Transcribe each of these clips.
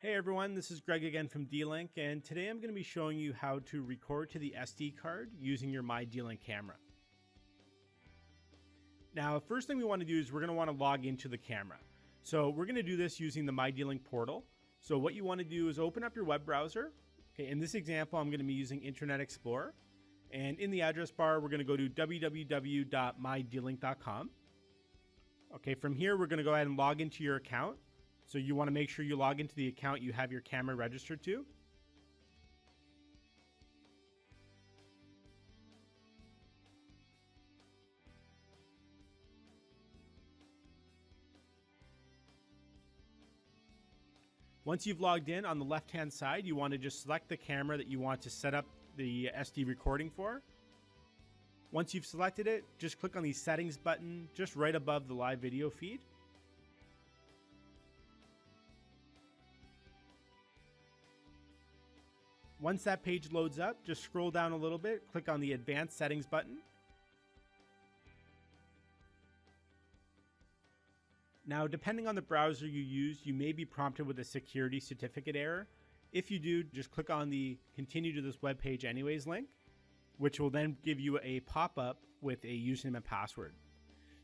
Hey everyone, this is Greg again from mydlink, and today I'm going to be showing you how to record to the SD card using your mydlink camera. Now, first thing we want to do is we're going to want to log into the camera. So we're going to do this using the mydlink portal. So what you want to do is open up your web browser. Okay, in this example, I'm going to be using Internet Explorer. And in the address bar, we're going to go to www.mydlink.com. Okay, from here, we're going to go ahead and log into your account. So you want to make sure you log into the account you have your camera registered to. Once you've logged in, on the left-hand side, you want to just select the camera that you want to set up the SD recording for. Once you've selected it, just click on the settings button just right above the live video feed. Once that page loads up, just scroll down a little bit, click on the Advanced Settings button. Now, depending on the browser you use, you may be prompted with a security certificate error. If you do, just click on the Continue to this web page anyways link, which will then give you a pop-up with a username and password.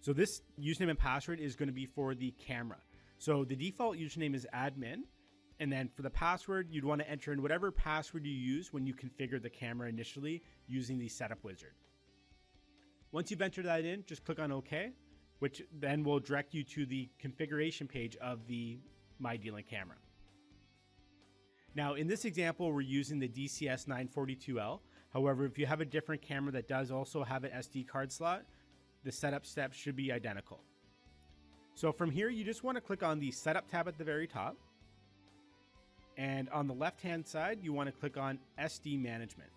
So this username and password is going to be for the camera. So the default username is admin. And then for the password, you'd want to enter in whatever password you use when you configure the camera initially using the setup wizard. Once you've entered that in, just click on OK, which then will direct you to the configuration page of the mydlink camera. Now, in this example, we're using the DCS942L. However, if you have a different camera that does also have an SD card slot, the setup steps should be identical. So from here, you just want to click on the Setup tab at the very top. And on the left-hand side, you want to click on SD Management.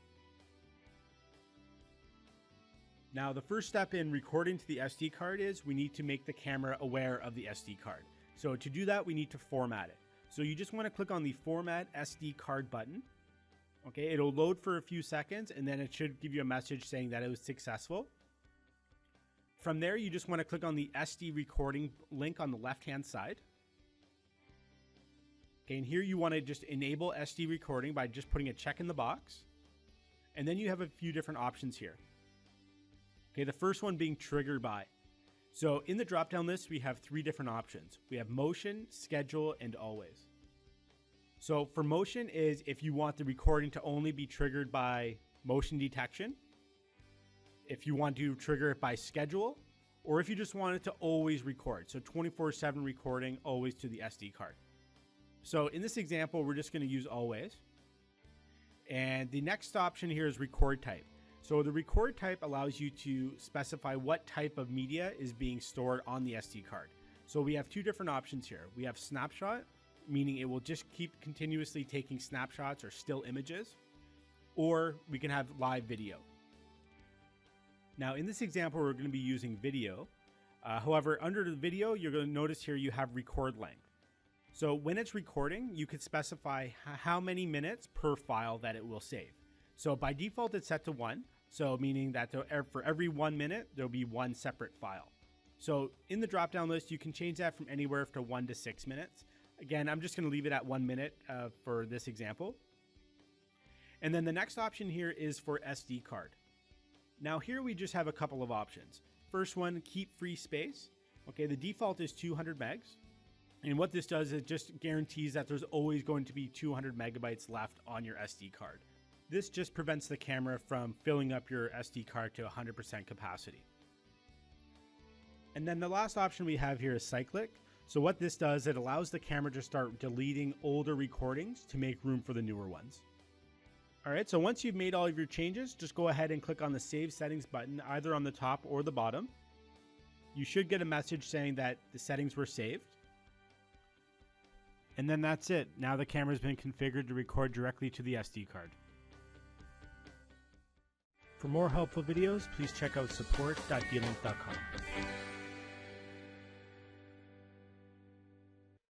Now, the first step in recording to the SD card is we need to make the camera aware of the SD card. So to do that, we need to format it. So you just want to click on the Format SD Card button. Okay, it'll load for a few seconds, and then it should give you a message saying that it was successful. From there, you just want to click on the SD recording link on the left-hand side. Okay, and here you want to just enable SD recording by just putting a check in the box. And then you have a few different options here. Okay, the first one being triggered by. So in the drop-down list, we have three different options. We have motion, schedule, and always. So for motion is if you want the recording to only be triggered by motion detection, if you want to trigger it by schedule, or if you just want it to always record. So 24/7 recording always to the SD card. So in this example, we're just going to use always. And the next option here is record type. So the record type allows you to specify what type of media is being stored on the SD card. So we have two different options here. We have snapshot, meaning it will just keep continuously taking snapshots or still images, or we can have live video. Now in this example, we're going to be using video. However, under the video, you're going to notice here you have record length. So when it's recording, you could specify how many minutes per file that it will save. So by default, it's set to 1. So meaning that for every 1 minute, there'll be one separate file. So in the drop-down list, you can change that from anywhere to 1 to 6 minutes. Again, I'm just going to leave it at 1 minute for this example. And then the next option here is for SD card. Now here we just have a couple of options. First one, keep free space. Okay, the default is 200 megs. And what this does is it just guarantees that there's always going to be 200 megabytes left on your SD card. This just prevents the camera from filling up your SD card to 100% capacity. And then the last option we have here is cyclic. So what this does, it allows the camera to start deleting older recordings to make room for the newer ones. All right, so once you've made all of your changes, just go ahead and click on the Save Settings button, either on the top or the bottom. You should get a message saying that the settings were saved. And then that's it. Now the camera's been configured to record directly to the SD card. For more helpful videos, please check out support.mydlink.com.